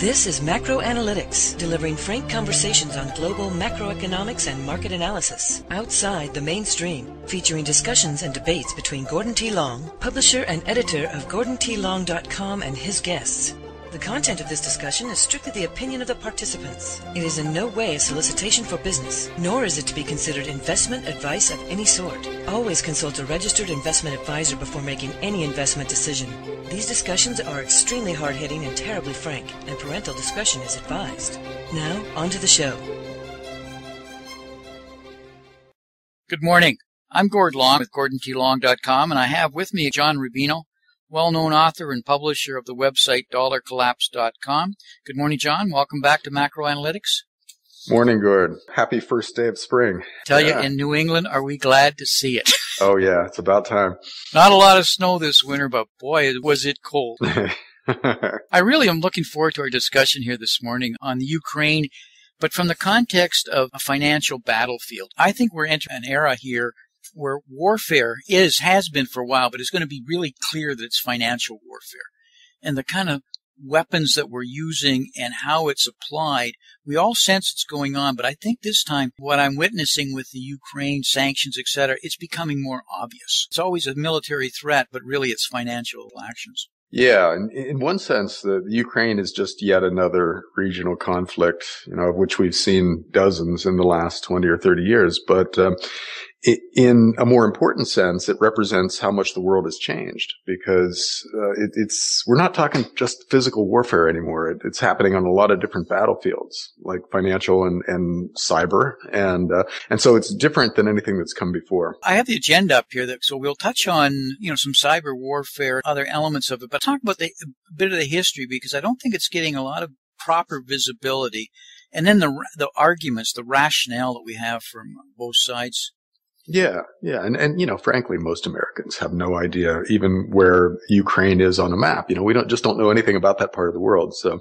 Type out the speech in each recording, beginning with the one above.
This is Macro Analytics, delivering frank conversations on global macroeconomics and market analysis, outside the mainstream, featuring discussions and debates between Gordon T. Long, publisher and editor of GordonTLong.com, and his guests. The content of this discussion is strictly the opinion of the participants. It is in no way a solicitation for business, nor is it to be considered investment advice of any sort. Always consult a registered investment advisor before making any investment decision. These discussions are extremely hard-hitting and terribly frank, and parental discretion is advised. Now, on to the show. Good morning. I'm Gord Long with GordonTLong.com, and I have with me John Rubino, well-known author and publisher of the website dollarcollapse.com. Good morning, John. Welcome back to Macro Analytics. Morning, Gord. Happy first day of spring. Tell you, in New England, are we glad to see it? Oh, yeah. It's about time. Not a lot of snow this winter, but boy, was it cold. I really am looking forward to our discussion here this morning on the Ukraine, but from the context of a financial battlefield. I think we're entering an era here where warfare has been for a while, but it's going to be really clear that it's financial warfare. And the kind of weapons that we're using and how it's applied, we all sense it's going on, but I think this time what I'm witnessing with the Ukraine sanctions, etc., it's becoming more obvious. It's always a military threat, but really it's financial actions. Yeah, in one sense, the Ukraine is just yet another regional conflict, of which we've seen dozens in the last 20 or 30 years. But in a more important sense, it represents how much the world has changed, because we're not talking just physical warfare anymore. It's happening on a lot of different battlefields, like financial and cyber, and so it's different than anything that's come before. I have the agenda up here, so we'll touch on some cyber warfare, other elements of it, but talk about a bit of the history, because I don't think it's getting a lot of proper visibility, and then the arguments, the rationale that we have from both sides. Yeah. And frankly, most Americans have no idea even where Ukraine is on a map. We don't know anything about that part of the world. So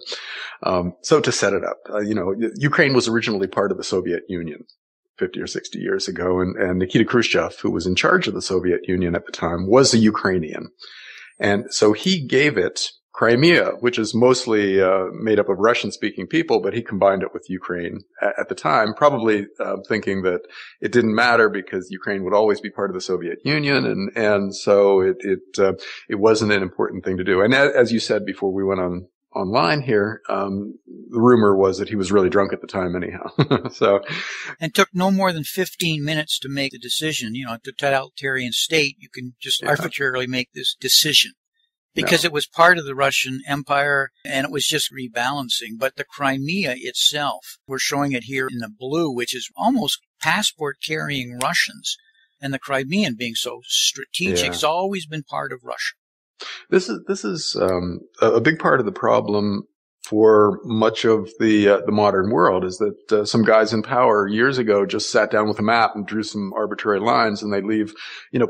to set it up, Ukraine was originally part of the Soviet Union 50 or 60 years ago. And Nikita Khrushchev, who was in charge of the Soviet Union at the time, was a Ukrainian. And so he gave it Crimea, which is mostly made up of Russian-speaking people, but he combined it with Ukraine at the time, probably thinking that it didn't matter because Ukraine would always be part of the Soviet Union, and so it wasn't an important thing to do. And as you said before we went online here, the rumor was that he was really drunk at the time anyhow. And took no more than 15 minutes to make the decision. A totalitarian state, you can just arbitrarily make this decision. Because it was part of the Russian Empire, and it was just rebalancing. But the Crimea itself, we're showing it here in the blue, which is almost passport-carrying Russians. And the Crimean being so strategic, it's always been part of Russia. This is a big part of the problem for much of the modern world, is that some guys in power years ago just sat down with a map and drew some arbitrary lines, and they leave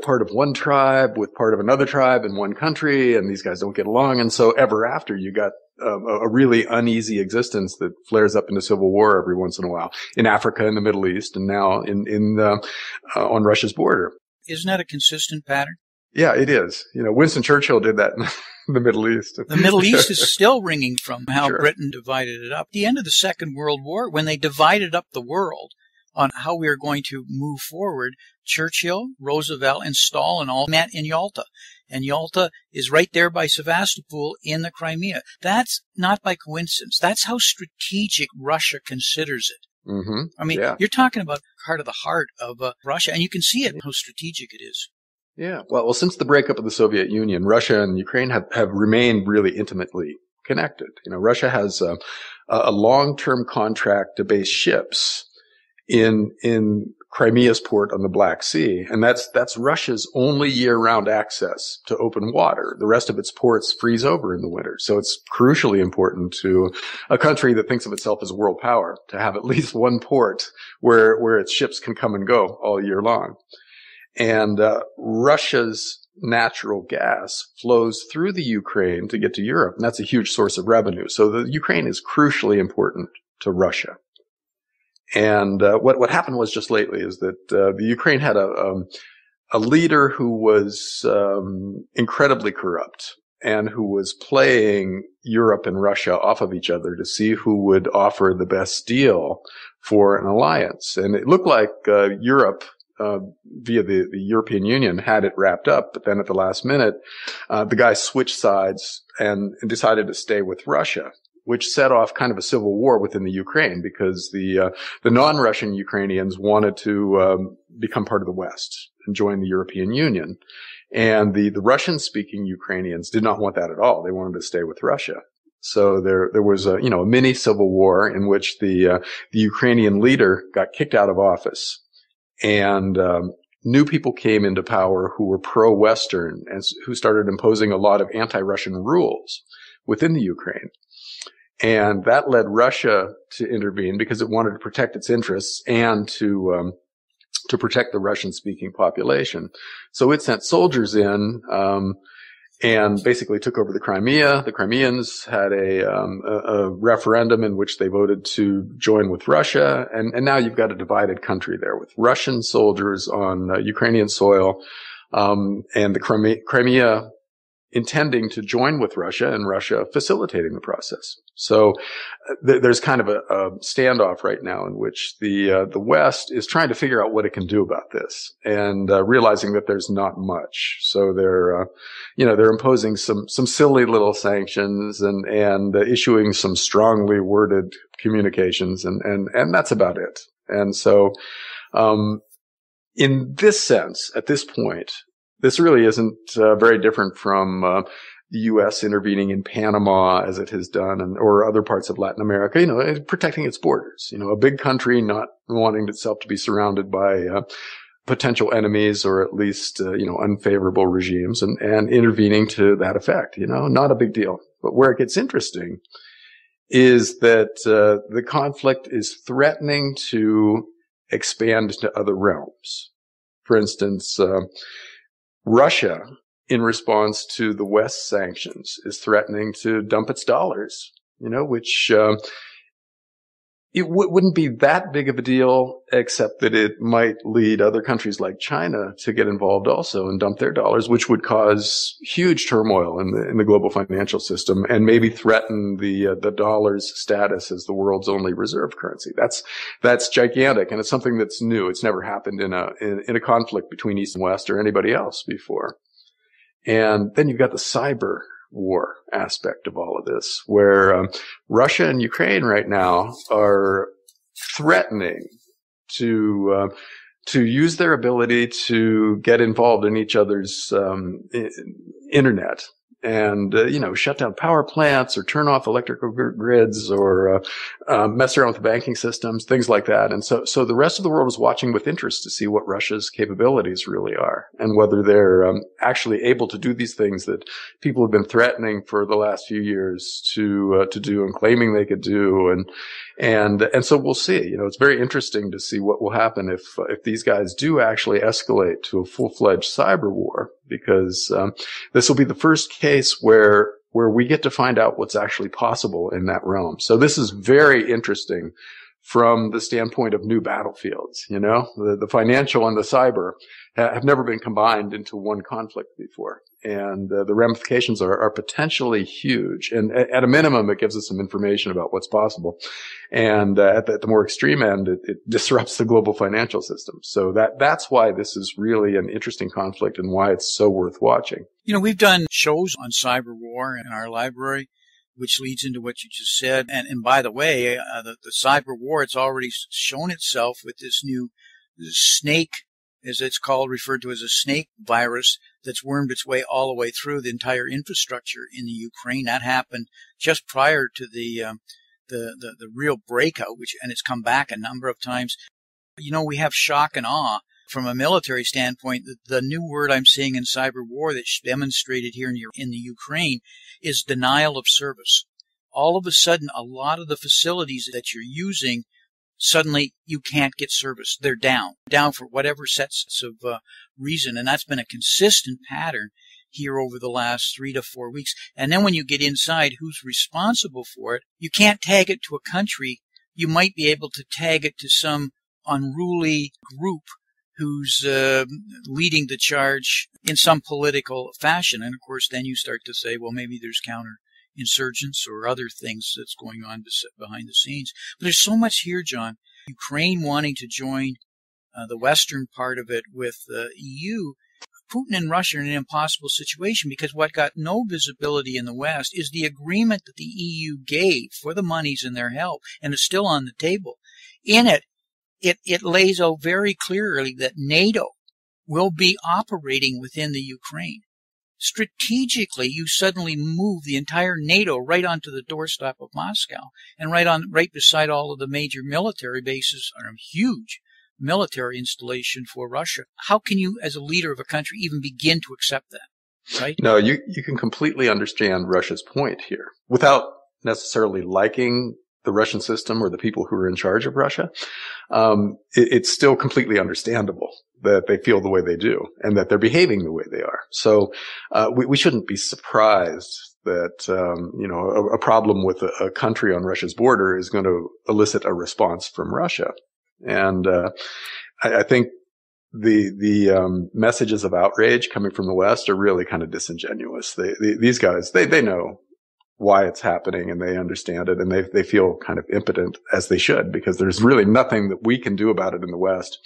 part of one tribe with part of another tribe in one country, and these guys don't get along, and so ever after you got a really uneasy existence that flares up into civil war every once in a while in Africa, in the Middle East, and now on Russia's border. Isn't that a consistent pattern? Yeah, it is. Winston Churchill did that in the Middle East. The Middle East is still ringing from how Britain divided it up. At the end of the Second World War, when they divided up the world on how we are going to move forward, Churchill, Roosevelt, and Stalin all met in Yalta. And Yalta is right there by Sevastopol in the Crimea. That's not by coincidence. That's how strategic Russia considers it. Mm-hmm. I mean, you're talking about part of the heart of Russia, and you can see it, how strategic it is. Yeah. Well, since the breakup of the Soviet Union, Russia and Ukraine have remained really intimately connected. Russia has a long-term contract to base ships in Crimea's port on the Black Sea, and that's Russia's only year-round access to open water. The rest of its ports freeze over in the winter, so it's crucially important to a country that thinks of itself as a world power to have at least one port where its ships can come and go all year long. And Russia's natural gas flows through the Ukraine to get to Europe, and that's a huge source of revenue. So the Ukraine is crucially important to Russia. And what happened was just lately is that the Ukraine had a leader who was incredibly corrupt and who was playing Europe and Russia off of each other to see who would offer the best deal for an alliance. And it looked like Europe, via the European Union, had it wrapped up. But then at the last minute, the guys switched sides and decided to stay with Russia, which set off kind of a civil war within the Ukraine because the non-Russian Ukrainians wanted to become part of the West and join the European Union. And the Russian-speaking Ukrainians did not want that at all. They wanted to stay with Russia. So there was a mini civil war in which the Ukrainian leader got kicked out of office, and new people came into power who were pro-Western and who started imposing a lot of anti-Russian rules within the Ukraine. And that led Russia to intervene because it wanted to protect its interests and to protect the Russian-speaking population. So it sent soldiers in, and basically took over the Crimea. The Crimeans had a referendum in which they voted to join with Russia. And now you've got a divided country there with Russian soldiers on Ukrainian soil, and the Crimea intending to join with Russia and Russia facilitating the process. So there's kind of a standoff right now in which the West is trying to figure out what it can do about this and realizing that there's not much. So they're imposing some silly little sanctions and issuing some strongly worded communications and that's about it. And so in this sense, at this point, this really isn't very different from the U.S. intervening in Panama as it has done, or other parts of Latin America, protecting its borders. A big country not wanting itself to be surrounded by potential enemies or at least, unfavorable regimes and intervening to that effect. Not a big deal. But where it gets interesting is that the conflict is threatening to expand into other realms. For instance, Russia, in response to the West's sanctions, is threatening to dump its dollars, which it wouldn't be that big of a deal, except that it might lead other countries like China to get involved also and dump their dollars, which would cause huge turmoil in the global financial system and maybe threaten the dollar's status as the world's only reserve currency. That's gigantic, and it's something that's new. It's never happened in a conflict between East and West or anybody else before. And then you've got the cyber war aspect of all of this, where Russia and Ukraine right now are threatening to use their ability to get involved in each other's internet and shut down power plants or turn off electrical grids or mess around with the banking systems, things like that. And so the rest of the world is watching with interest to see what Russia's capabilities really are and whether they're actually able to do these things that people have been threatening for the last few years to do and claiming they could do. And so we'll see. It's very interesting to see what will happen if these guys do actually escalate to a full-fledged cyber war, because this will be the first case where we get to find out what's actually possible in that realm. So this is very interesting from the standpoint of new battlefields. The financial and the cyber have never been combined into one conflict before. And the ramifications are potentially huge. And at a minimum, it gives us some information about what's possible. And at the more extreme end, it disrupts the global financial system. So that's why this is really an interesting conflict and why it's so worth watching. We've done shows on cyber war in our library, which leads into what you just said. And by the way, the cyber war, it's already shown itself with this new snake, as it's called, referred to as a snake virus that's wormed its way all the way through the entire infrastructure in the Ukraine. That happened just prior to the real breakout, and it's come back a number of times. We have shock and awe from a military standpoint. The new word I'm seeing in cyber war that's demonstrated here in the Ukraine is denial of service. All of a sudden, a lot of the facilities that you're using, suddenly you can't get service. They're down for whatever sets of reason. And that's been a consistent pattern here over the last 3 to 4 weeks. And then when you get inside who's responsible for it, you can't tag it to a country. You might be able to tag it to some unruly group who's leading the charge in some political fashion. And of course, then you start to say, well, maybe there's counterinsurgents or other things that's going on behind the scenes. But there's so much here, John. Ukraine wanting to join the western part of it with the EU. Putin and Russia are in an impossible situation because what got no visibility in the West is the agreement that the EU gave for the monies in their help, and is still on the table. In it, it lays out very clearly that NATO will be operating within the Ukraine. Strategically, you suddenly move the entire NATO right onto the doorstep of Moscow and right beside all of the major military bases, or a huge military installation for Russia. How can you, as a leader of a country, even begin to accept that? Right? No, you can completely understand Russia's point here without necessarily liking the Russian system or the people who are in charge of Russia. It's still completely understandable that they feel the way they do and that they're behaving the way they are. So we shouldn't be surprised that a problem with a country on Russia's border is going to elicit a response from Russia. And I think the messages of outrage coming from the West are really kind of disingenuous. These guys, they know why it's happening and they understand it, and they feel kind of impotent, as they should, because there's really nothing that we can do about it in the West,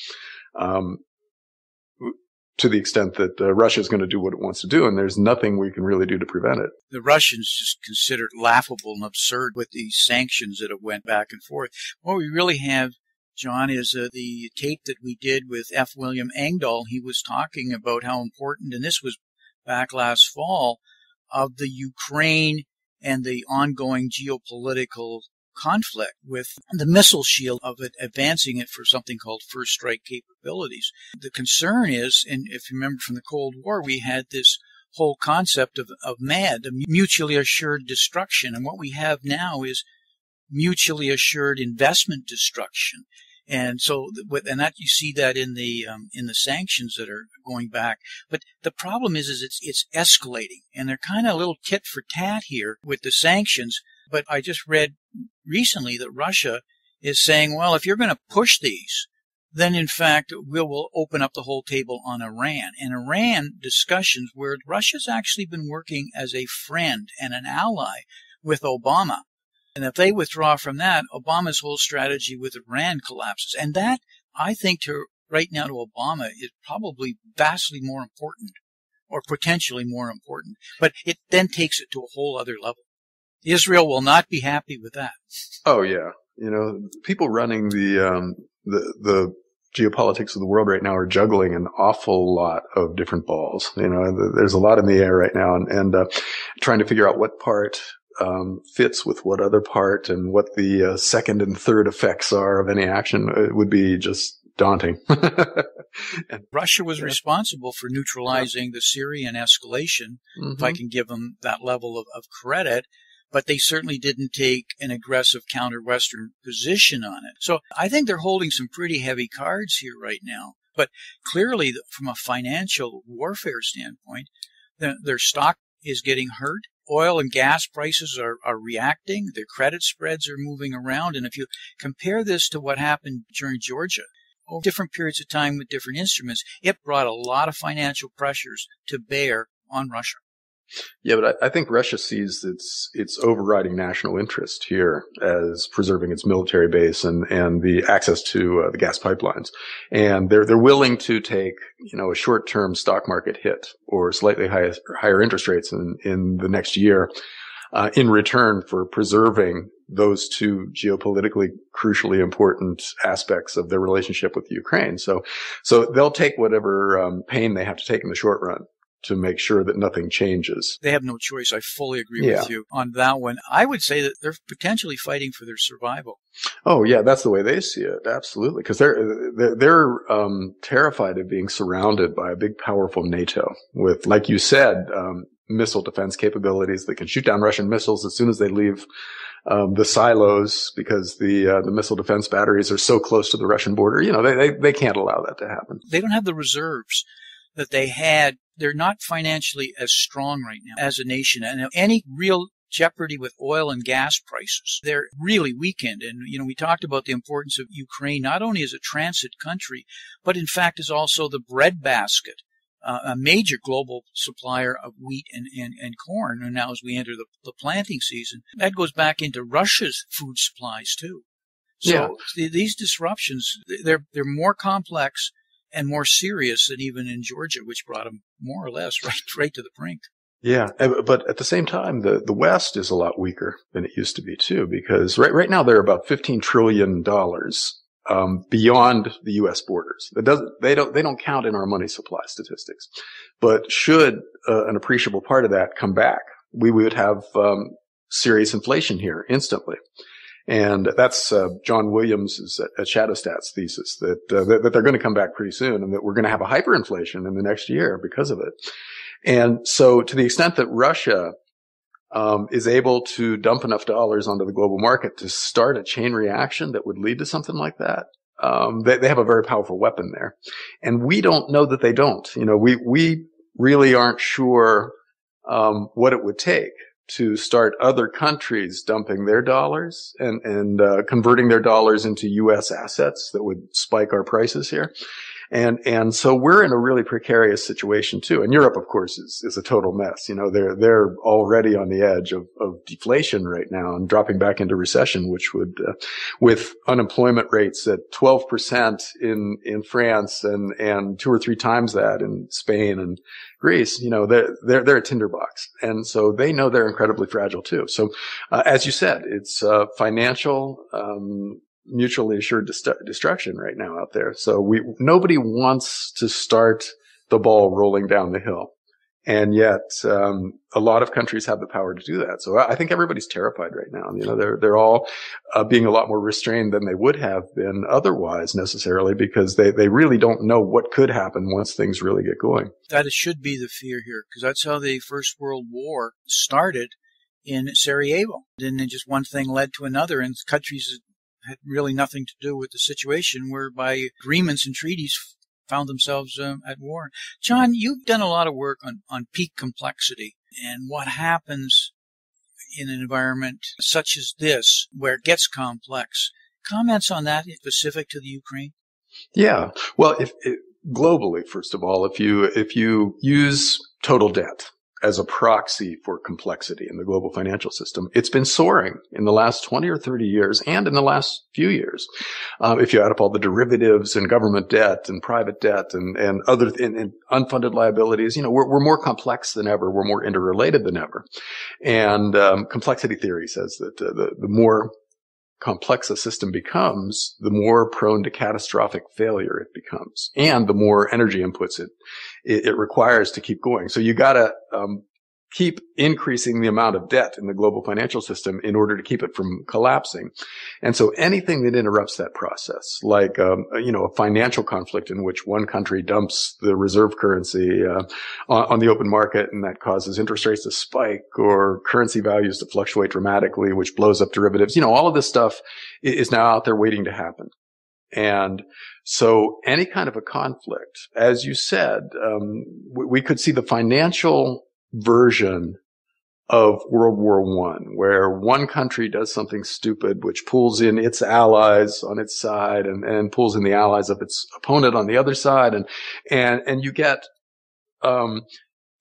to the extent that Russia is going to do what it wants to do, and there's nothing we can really do to prevent it. The Russians just considered laughable and absurd with these sanctions that have went back and forth. What we really have, John, is the tape that we did with F. William Engdahl. He was talking about how important, and this was back last fall, of the Ukraine and the ongoing geopolitical conflict with the missile shield of it, advancing it for something called first strike capabilities. The concern is, and if you remember from the Cold War, we had this whole concept of MAD, mutually assured destruction. And what we have now is mutually assured investment destruction. And so, and that you see that in the sanctions that are going back. But the problem is it's escalating, and they're kind of a little tit for tat here with the sanctions. But I just read recently that Russia is saying, well, if you're going to push these, then in fact we'll open up the whole table on Iran. And Iran discussions where Russia's actually been working as a friend and an ally with Obama. And if they withdraw from that, Obama's whole strategy with Iran collapses. And that, I think, right now to Obama is probably vastly more important, or potentially more important. But it then takes it to a whole other level. Israel will not be happy with that. Oh, yeah. People running the geopolitics of the world right now are juggling an awful lot of different balls. There's a lot in the air right now, and trying to figure out what part fits with what other part, and what the second and third effects are of any action. It would be just daunting. And Russia was responsible for neutralizing the Syrian escalation, if I can give them that level of credit, but they certainly didn't take an aggressive counter-Western position on it. So I think they're holding some pretty heavy cards here right now. But clearly, from a financial warfare standpoint, their stock is getting hurt. Oil and gas prices are reacting. Their credit spreads are moving around. And if you compare this to what happened during Georgia, over different periods of time with different instruments, it brought a lot of financial pressures to bear on Russia. Yeah, but I think Russia sees its overriding national interest here as preserving its military base and the access to the gas pipelines. And they're willing to take, a short-term stock market hit or slightly higher interest rates in the next year, in return for preserving those two geopolitically crucially important aspects of their relationship with Ukraine. So they'll take whatever pain they have to take in the short run to make sure that nothing changes. They have no choice. I fully agree with you on that one. I would say that they're potentially fighting for their survival. Oh, yeah, that's the way they see it. Absolutely. Because they're terrified of being surrounded by a big, powerful NATO with, like you said, missile defense capabilities that can shoot down Russian missiles as soon as they leave the silos, because the missile defense batteries are so close to the Russian border. They can't allow that to happen. They don't have the reserves that they had. They're not financially as strong right now as a nation. And any real jeopardy with oil and gas prices. They're really weakened. And, we talked about the importance of Ukraine, not only as a transit country, but in fact is also the breadbasket, a major global supplier of wheat and corn. And now as we enter the planting season, that goes back into Russia's food supplies too. So these disruptions, they're more complex and more serious than even in Georgia, which brought them more or less right to the brink. Yeah, but at the same time, the West is a lot weaker than it used to be too, because right now they're about $15 trillion beyond the U.S. borders. They don't count in our money supply statistics. But should an appreciable part of that come back, we would have serious inflation here instantly. And that's John Williams' at Shadowstat's thesis that they're going to come back pretty soon, and that we're going to have a hyperinflation in the next year because of it. And so, to the extent that Russia is able to dump enough dollars onto the global market to start a chain reaction that would lead to something like that, they have a very powerful weapon there. And we don't know that they don't. We really aren't sure what it would take to start other countries dumping their dollars and converting their dollars into U.S. assets that would spike our prices here. And so we're in a really precarious situation too. And Europe, of course, is a total mess. They're already on the edge of deflation right now and dropping back into recession, which would, with unemployment rates at 12% in France and 2 or 3 times that in Spain and Greece, they're a tinderbox. And so they know they're incredibly fragile too. So, as you said, it's, financial, mutually assured destruction right now out there. So nobody wants to start the ball rolling down the hill. And yet, a lot of countries have the power to do that. So I think everybody's terrified right now. They're all being a lot more restrained than they would have been otherwise necessarily, because they really don't know what could happen once things really get going. That should be the fear here, because that's how the First World War started in Sarajevo. And then just one thing led to another, and countries had really nothing to do with the situation, whereby agreements and treaties found themselves at war. John, you've done a lot of work on peak complexity and what happens in an environment such as this, where it gets complex. Comments on that specific to the Ukraine? Yeah. Well, globally, first of all, if you use total debt as a proxy for complexity in the global financial system, it's been soaring in the last 20 or 30 years and in the last few years. If you add up all the derivatives and government debt and private debt and other and unfunded liabilities, we're more complex than ever. We're more interrelated than ever. And complexity theory says that the more complex a system becomes, the more prone to catastrophic failure it becomes, and the more energy inputs it requires to keep going. So you gotta keep increasing the amount of debt in the global financial system in order to keep it from collapsing. And so anything that interrupts that process, like a financial conflict in which one country dumps the reserve currency on the open market, and that causes interest rates to spike or currency values to fluctuate dramatically, which blows up derivatives. All of this stuff is now out there waiting to happen. And so any kind of a conflict, as you said, we could see the financial version of World War I, where one country does something stupid, which pulls in its allies on its side and pulls in the allies of its opponent on the other side. And you get,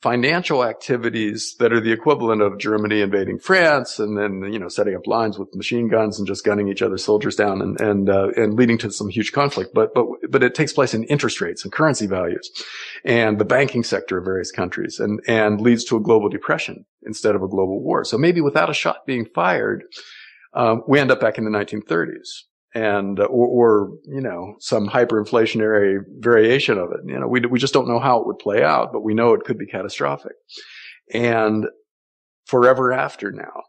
financial activities that are the equivalent of Germany invading France and then, setting up lines with machine guns and just gunning each other's soldiers down and leading to some huge conflict. But it takes place in interest rates and currency values and the banking sector of various countries and leads to a global depression instead of a global war. So maybe without a shot being fired, we end up back in the 1930s. And, or some hyperinflationary variation of it. We just don't know how it would play out, but we know it could be catastrophic. And forever after now,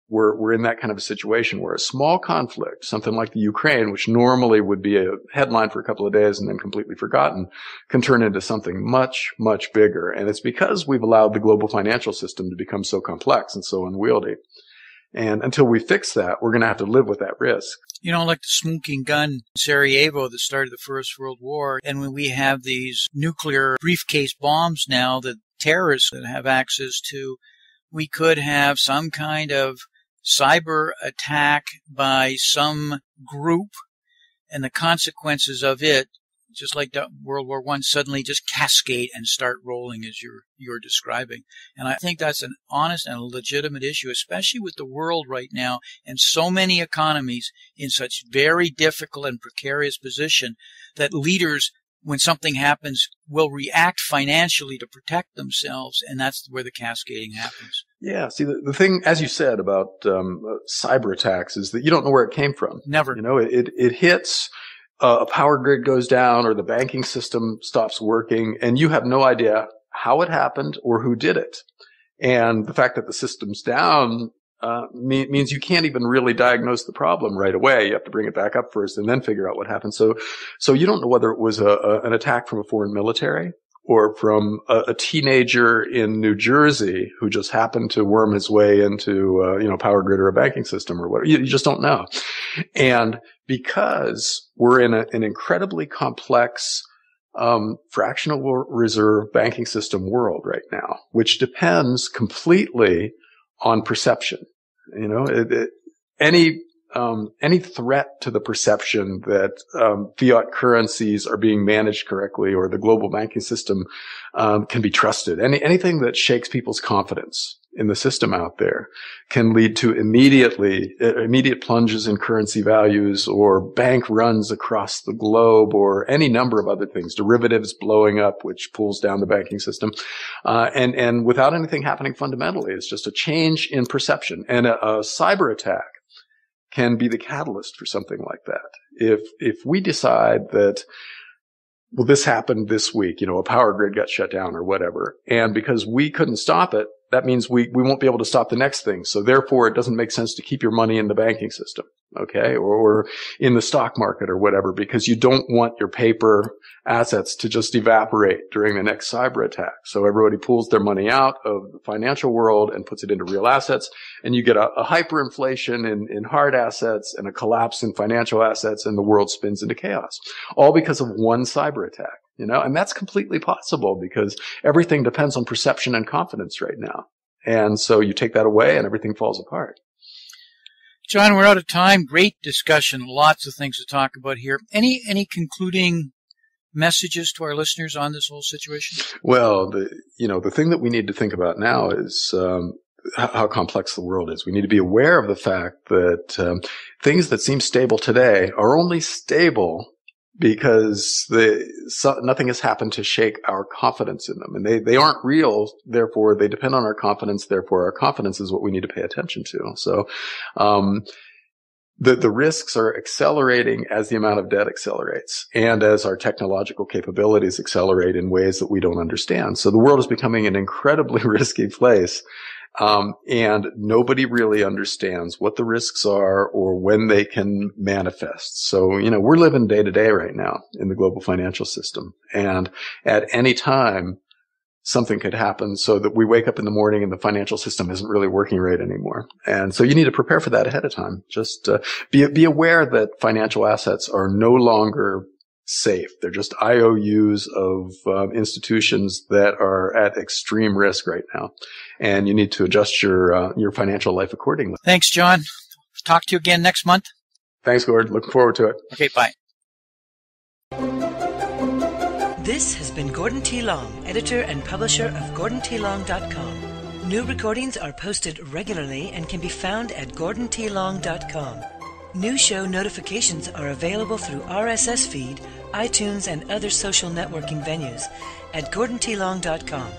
we're in that kind of a situation where a small conflict, something like the Ukraine, which normally would be a headline for a couple of days and then completely forgotten, can turn into something much, much bigger. And it's because we've allowed the global financial system to become so complex and so unwieldy. And until we fix that, we're going to have to live with that risk. Like the smoking gun in Sarajevo that started the First World War. And when we have these nuclear briefcase bombs now that terrorists that have access to, we could have some kind of cyber attack by some group, and the consequences of it, just like World War I, suddenly just cascade and start rolling as you're describing. And I think that's an honest and a legitimate issue, especially with the world right now and so many economies in such very difficult and precarious position that leaders, when something happens, will react financially to protect themselves, and that's where the cascading happens. Yeah, see, the thing, as you said, about cyber attacks is that you don't know where it came from. Never. You know, it hits, a power grid goes down or the banking system stops working, and you have no idea how it happened or who did it. And the fact that the system's down means you can't even really diagnose the problem right away. You have to bring it back up first and then figure out what happened. So you don't know whether it was an attack from a foreign military or from a teenager in New Jersey who just happened to worm his way into power grid or a banking system or whatever. You just don't know. And because we're in an incredibly complex fractional reserve banking system world right now, which depends completely on perception. You know, any threat to the perception that fiat currencies are being managed correctly or the global banking system can be trusted. Anything that shakes people's confidence in the system out there can lead to immediate plunges in currency values or bank runs across the globe or any number of other things, derivatives blowing up, which pulls down the banking system. And without anything happening fundamentally, it's just a change in perception. And a cyber attack can be the catalyst for something like that. If we decide that, well, this happened this week, a power grid got shut down or whatever, and because we couldn't stop it, that means we won't be able to stop the next thing. So therefore, it doesn't make sense to keep your money in the banking system, okay, or in the stock market or whatever, because you don't want your paper assets to just evaporate during the next cyber attack. So everybody pulls their money out of the financial world and puts it into real assets, and you get a hyperinflation in hard assets and a collapse in financial assets, and the world spins into chaos, all because of one cyber attack. And that's completely possible because everything depends on perception and confidence right now. And so you take that away and everything falls apart. John, we're out of time. Great discussion. Lots of things to talk about here. Any concluding messages to our listeners on this whole situation? Well, the thing that we need to think about now is how complex the world is. We need to be aware of the fact that things that seem stable today are only stable because nothing has happened to shake our confidence in them. And they aren't real, therefore they depend on our confidence, therefore our confidence is what we need to pay attention to. So the risks are accelerating as the amount of debt accelerates and as our technological capabilities accelerate in ways that we don't understand. So the world is becoming an incredibly risky place. And nobody really understands what the risks are or when they can manifest. So, we're living day to day right now in the global financial system. And at any time, something could happen so that we wake up in the morning and the financial system isn't really working right anymore. And so you need to prepare for that ahead of time. Just be aware that financial assets are no longer safe. They're just IOUs of institutions that are at extreme risk right now. And you need to adjust your financial life accordingly. Thanks, John. Talk to you again next month. Thanks, Gord. Looking forward to it. Okay, bye. This has been Gordon T. Long, editor and publisher of GordonTLong.com. New recordings are posted regularly and can be found at GordonTLong.com. New show notifications are available through RSS feed, iTunes, and other social networking venues at GordonTLong.com.